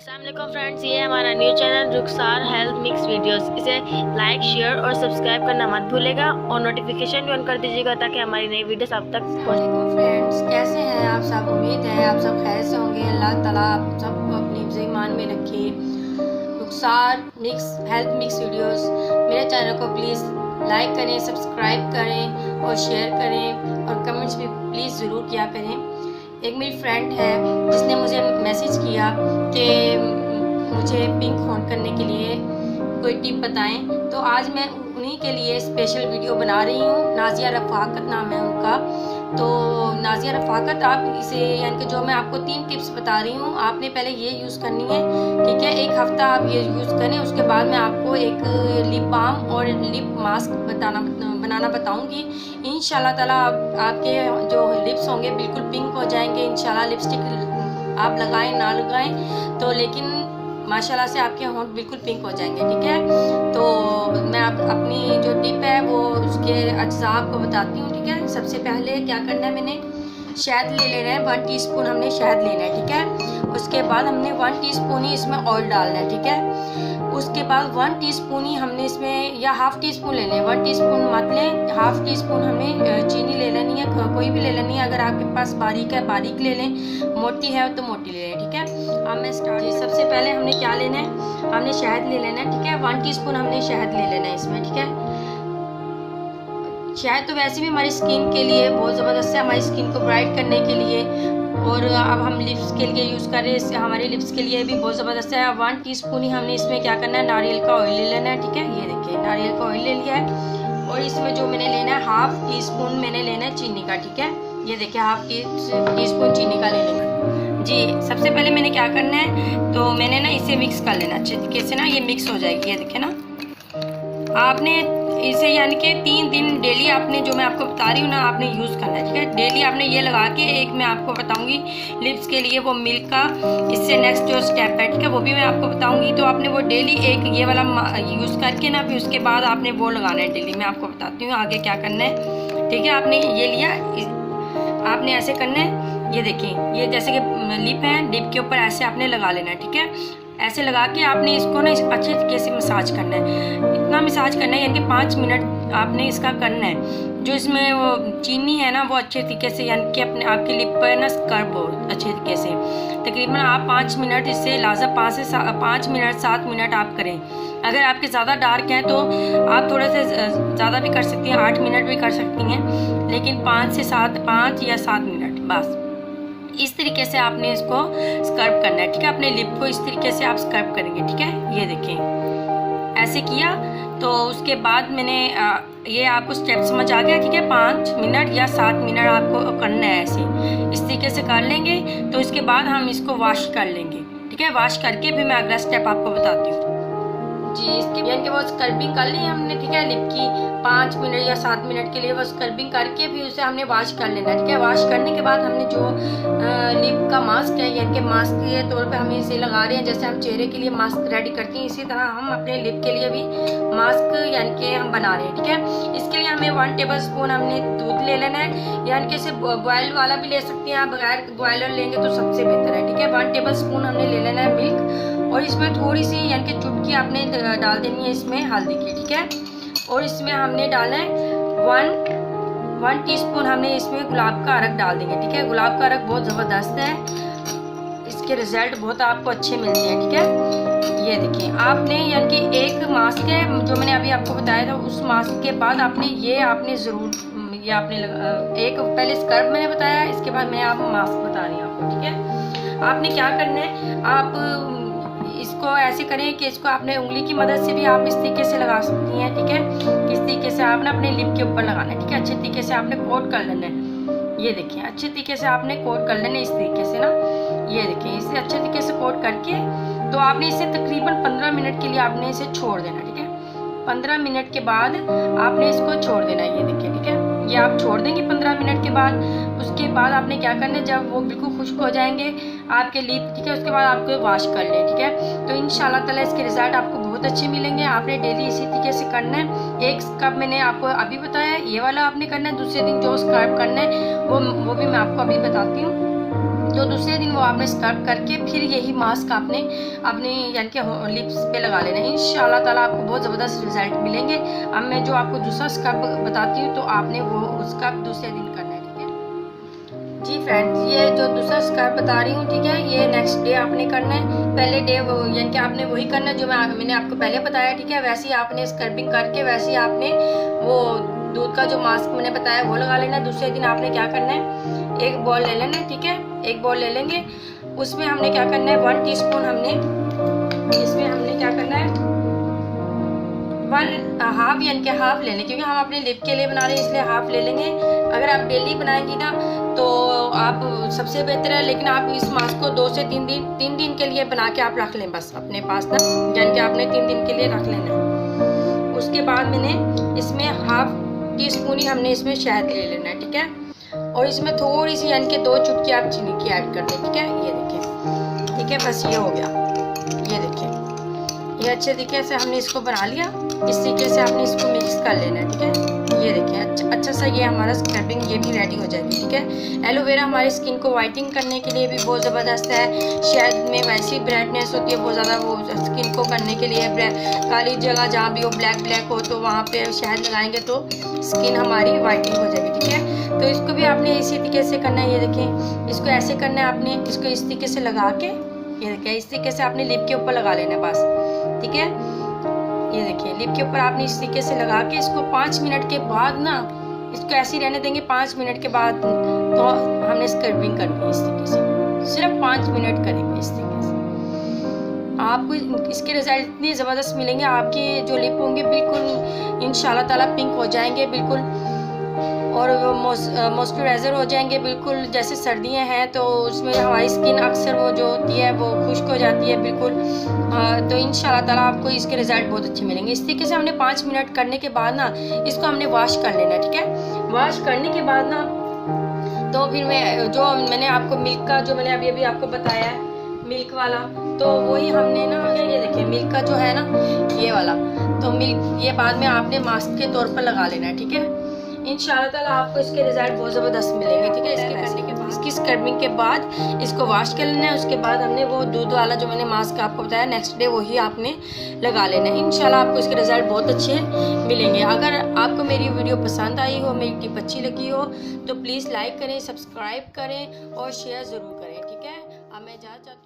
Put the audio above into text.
अस्सलाम फ्रेंड्स, ये हमारा न्यू चैनल रुखसार हेल्थ मिक्स वीडियोस। इसे लाइक, शेयर और सब्सक्राइब करना मत भूलेगा और नोटिफिकेशन भी ऑन कर दीजिएगा ताकि हमारी नई वीडियोस आप तक पहुंचे। फ्रेंड्स, कैसे हैं आप सब? उम्मीद है आप सब खैर से होंगे। अल्लाह ताला आप सबको अपनी ईमान में रखे। रुखसार मिक्स हेल्थ मिक्स वीडियोस मेरे चैनल को प्लीज़ लाइक करें, सब्सक्राइब करें और शेयर करें और कमेंट्स भी प्लीज़ ज़रूर किया करें। एक मेरी फ्रेंड है जिसने मुझे मैसेज किया कि मुझे पिंक होल्ड करने के लिए कोई टिप बताएं, तो आज मैं उन्हीं के लिए स्पेशल वीडियो बना रही हूँ। नाजिया रफ़ाकत नाम है उनका। तो नाजिया रफ़ाकत, आप इसे यानी कि जो मैं आपको 3 टिप्स बता रही हूँ, आपने पहले ये यूज़ करनी है, ठीक है। 1 हफ्ता आप ये यूज़ करें, उसके बाद मैं आपको एक लिप बाम और लिप मास्क बनाना बताऊंगी। इंशाल्लाह ताला आपके जो लिप्स होंगे बिल्कुल पिंक हो जाएंगे। इंशाल्लाह लिपस्टिक आप लगाएं ना लगाएं तो, लेकिन माशाल्लाह से आपके होंठ बिल्कुल पिंक हो जाएंगे, ठीक है। तो मैं अपनी जो टिप है वो उसके अज्जा आपको बताती हूँ, ठीक है। सबसे पहले क्या करना है, मैंने शहद ले लेना है। 1 टीस्पून हमने शहद लेना है, ठीक है। उसके बाद हमने 1 टीस्पून ही इसमें ऑयल डालना है, ठीक है। उसके बाद 1 टीस्पून ही हमने इसमें, या हाफ टी स्पून ले लें, 1 टीस्पून मत लें, हाफ टी स्पून हमें चीनी ले लेनी है, कोई भी ले लेनी है। अगर आपके पास बारीक है बारीक ले लें, मोटी है तो मोटी ले लें, ठीक है। अब मैं स्टार्ट। सबसे पहले हमने क्या लेना है, हमने शहद ले लेना है, ठीक है। 1 टीस्पून हमने शहद ले लेना है इसमें, ठीक है। शहद तो वैसे भी हमारी स्किन के लिए बहुत ज़बरदस्त है, हमारी स्किन को ब्राइट करने के लिए। और अब हम लिप्स के लिए यूज़ कर रहे हैं, इससे हमारे लिप्स के लिए भी बहुत ज़बरदस्त है। 1 टीस्पून ही हमने इसमें क्या करना है, नारियल का ऑयल ले लेना है, ठीक है। ये देखिए नारियल का ऑयल ले लिया है। और इसमें जो मैंने लेना है, हाफ टी स्पून मैंने लेना है चीनी का, ठीक है। ये देखिए हाफ टी स्पून चीनी का ले लेना जी। सबसे पहले मैंने क्या करना है, तो मैंने ना इसे मिक्स कर लेना अच्छे तरीके से ना, ये मिक्स हो जाएगी। ये देखिए ना, आपने इसे यानी कि 3 दिन डेली आपने, जो मैं आपको बता रही हूँ ना, आपने यूज़ करना है, ठीक है। डेली आपने ये लगा के, एक मैं आपको बताऊंगी लिप्स के लिए वो मिल्क का, इससे नेक्स्ट जो स्टेप है, ठीक है, वो भी मैं आपको बताऊंगी। तो आपने वो डेली एक ये वाला यूज़ करके ना, फिर उसके बाद आपने वो लगाना है डेली। मैं आपको बताती हूँ आगे क्या करना है, ठीक है। आपने ये लिया, आपने ऐसे करना है। ये देखिए, ये जैसे कि लिप है, लिप के ऊपर ऐसे आपने लगा लेना है, ठीक है। ऐसे लगा के आपने इसको ना अच्छे तरीके से मसाज करना है। इतना मसाज करना है यानी कि 5 मिनट आपने इसका करना है। जो इसमें वो चीनी है ना, वो अच्छे तरीके से यानी कि अपने आपके लिप पर ना स्क्रब हो अच्छे तरीके से। तकरीबन आप 5 मिनट इससे लाजम 5 मिनट 7 मिनट आप करें। अगर आपके ज़्यादा डार्क हैं तो आप थोड़े से ज़्यादा भी कर सकती हैं, 8 मिनट भी कर सकती हैं, लेकिन 5 या 7 मिनट बस। इस तरीके से आपने इसको स्क्रब करना है, ठीक है। अपने लिप को इस तरीके से आप स्क्रब करेंगे, ठीक है। ये देखें ऐसे किया, तो उसके बाद मैंने ये आपको स्टेप समझ आ गया, ठीक है। 5 मिनट या 7 मिनट आपको करना है, ऐसे इस तरीके से कर लेंगे। तो इसके बाद हम इसको वॉश कर लेंगे, ठीक है। वॉश करके फिर मैं अगला स्टेप आपको बताती हूँ जी। इसके यानी कि वो स्क्रबिंग कर ली हमने, ठीक है, लिप की 5 मिनट या 7 मिनट के लिए वो स्क्रबिंग करके फिर उसे हमने वॉश कर लेना, ठीक है। वॉश करने के बाद हमने जो लिप का मास्क है, यानी कि मास्क के तौर पे हम इसे लगा रहे हैं, जैसे हम चेहरे के लिए मास्क रेडी करते हैं, इसी तरह हम अपने लिप के लिए भी मास्क यानी कि हम बना रहे हैं, ठीक है। इसके लिए हमें 1 टेबल स्पून हमने दूध ले लेना है, यानी कि इसे बॉयल वाला भी ले सकते हैं आप, बगैर बॉयलर लेंगे तो सबसे बेहतर है, ठीक है। 1 टेबल स्पून हमने ले लेना है मिल्क, और इसमें थोड़ी सी यानी कि चुटकी आपने डाल देनी है इसमें हल्दी की, ठीक है। और इसमें हमने डाला है 1 टीस्पून हमने इसमें गुलाब का अरक डाल देंगे, ठीक है। गुलाब का अरक बहुत ज़बरदस्त है, इसके रिजल्ट बहुत आपको अच्छे मिलते हैं, ठीक है। ये देखिए आपने यानी कि एक मास्क है जो मैंने अभी आपको बताया था, उस मास्क के बाद आपने ज़रूर ये आपने एक पहले स्क्रब मैंने बताया, इसके बाद मैं आप मास्क बता रही हूँ आपको, ठीक है। आपने क्या करना है, आप इसको ऐसे करें कि इसको आपने उंगली की मदद से भी आप इस तरीके से लगा सकती हैं, ठीक है। इस तरीके से आपने अपने लिप के ऊपर लगाना है, ठीक है। अच्छे तरीके से आपने कोट कर लेना है। ये देखिए अच्छे तरीके से आपने कोट कर लेना है इस तरीके से ना। ये देखिए इसे अच्छे तरीके से कोट करके, तो आपने इसे तकरीबन 15 मिनट के लिए आपने इसे छोड़ देना, ठीक है। 15 मिनट के बाद आपने इसको छोड़ देना है, ये देखिए, ठीक है। ये आप छोड़ देंगे 15 मिनट के बाद। उसके बाद आपने क्या करना है, जब वो बिल्कुल खुश्क हो जाएंगे आपके लिप, ठीक है, उसके बाद आपको वॉश कर लें, ठीक है। तो इंशाल्लाह ताला इसके रिजल्ट आपको बहुत अच्छे मिलेंगे। आपने डेली इसी तरीके से करना है। एक स्क्रब मैंने आपको अभी बताया, ये वाला आपने करना है। दूसरे दिन जो स्क्रब करना है वो भी मैं आपको अभी बताती हूँ। तो दूसरे दिन वो आपने स्क्रब करके फिर यही मास्क आपने अपने यानी कि लिप्स पे लगा लेना है। इंशाल्लाह ताला आपको बहुत ज़बरदस्त रिजल्ट मिलेंगे। अब मैं जो आपको दूसरा स्क्रब बताती हूँ तो आपने वो उसका दूसरे दिन करना है, ठीक है जी फ्रेंड्स। ये जो दूसरा स्क्रब बता रही हूँ, ठीक है, ये नेक्स्ट डे आपने करना है। पहले डे यानी कि आपने वही करना है जो मैंने आपको पहले बताया, ठीक है। वैसे ही आपने स्क्रबिंग करके वैसे ही आपने वो दूध का जो मास्क मैंने बताया वो लगा लेना है। दूसरे दिन आपने क्या करना है, एक बॉल ले लेना है, ठीक है, एक बॉल ले लेंगे। उसमें हमने क्या करना है, 1 टीस्पून हमने इसमें हमने क्या करना है, 1 हाफ यानी कि हाफ ले लें, क्योंकि हम अपने लिप के लिए बना रहे हैं इसलिए हाफ ले लेंगे। अगर आप डेली बनाएंगी ना तो आप सबसे बेहतर है, लेकिन आप इस मास्क को 2 से 3 दिन के लिए बना के आप रख लें बस अपने पास ना, यानी कि आपने 3 दिन के लिए रख लेना है। उसके बाद मैंने इसमें हाफ टीस्पून ही हमने इसमें शहद ले लेना है, ठीक है। और इसमें थोड़ी सी यानी कि 2 चुटकी आप चीनी की ऐड कर दें, ठीक है। ये देखिए, ठीक है, बस ये हो गया। ये देखिए, ये अच्छे तरीके से हमने इसको बना लिया। इस तरीके से आपने इसको मिक्स कर लेना है, ठीक है। ये देखिए अच्छा सा ये हमारा स्क्रबिंग ये भी रेडी हो जाएगी, ठीक है। एलोवेरा हमारी स्किन को वाइटनिंग करने के लिए भी बहुत ज़बरदस्त है। शहद में वैसी ब्राइटनेस होती है बहुत ज़्यादा, वो स्किन को करने के लिए काली जगह जहाँ भी हो ब्लैक हो तो वहाँ पे शहद लगाएंगे तो स्किन हमारी वाइटनिंग हो जाएगी, ठीक है। तो इसको भी आपने इसी तरीके से करना है। ये देखें, इसको ऐसे करना है आपने, इसको इस तरीके से लगा के, ये देखिए इस तरीके से आपने लिप के ऊपर लगा लेना है बस, ठीक है। ये देखिए लिप के ऊपर आपने इस तरीके से लगा के इसको 5 मिनट के बाद ना इसको ऐसे ही रहने देंगे। 5 मिनट के बाद तो हमने स्क्रबिंग करनी है इस तरीके से, सिर्फ 5 मिनट करेंगे इस तरीके से। आपको इसके रिजल्ट इतने ज़बरदस्त मिलेंगे, आपके जो लिप होंगे बिल्कुल इंशाल्लाह ताला पिंक हो जाएंगे बिल्कुल, और मॉइस्चराइज़र हो जाएंगे बिल्कुल। जैसे सर्दियां हैं तो उसमें हमारी स्किन अक्सर वो जो होती है वो खुश्क हो जाती है बिल्कुल, तो इंशाल्लाह ताला आपको इसके रिज़ल्ट बहुत अच्छे मिलेंगे। इस तरीके से हमने 5 मिनट करने के बाद ना इसको हमने वॉश कर लेना, ठीक है। वॉश करने के बाद ना तो फिर मैंने आपको मिल्क का जो मैंने अभी आपको बताया है मिल्क वाला, तो वही हमने ना ये देखिए मिल्क का जो है ना ये वाला, तो मिल्क ये बाद में आपने मास्क के तौर पर लगा लेना है, ठीक है। इंशाल्लाह ताला आपको इसके रिजल्ट बहुत ज़बरदस्त मिलेंगे, ठीक है। इसके करने के बाद इसकी स्क्रबिंग के बाद इसको वॉश कर लेना है। उसके बाद हमने वो दूध वाला जो मैंने मास्क आपको बताया नेक्स्ट डे वही आपने लगा लेना है। इंशाल्लाह आपको इसके रिजल्ट बहुत अच्छे मिलेंगे। अगर आपको मेरी वीडियो पसंद आई हो, मेरी टिप अच्छी लगी हो तो प्लीज़ लाइक करें, सब्सक्राइब करें और शेयर ज़रूर करें, ठीक है। अब मैं जा चाहती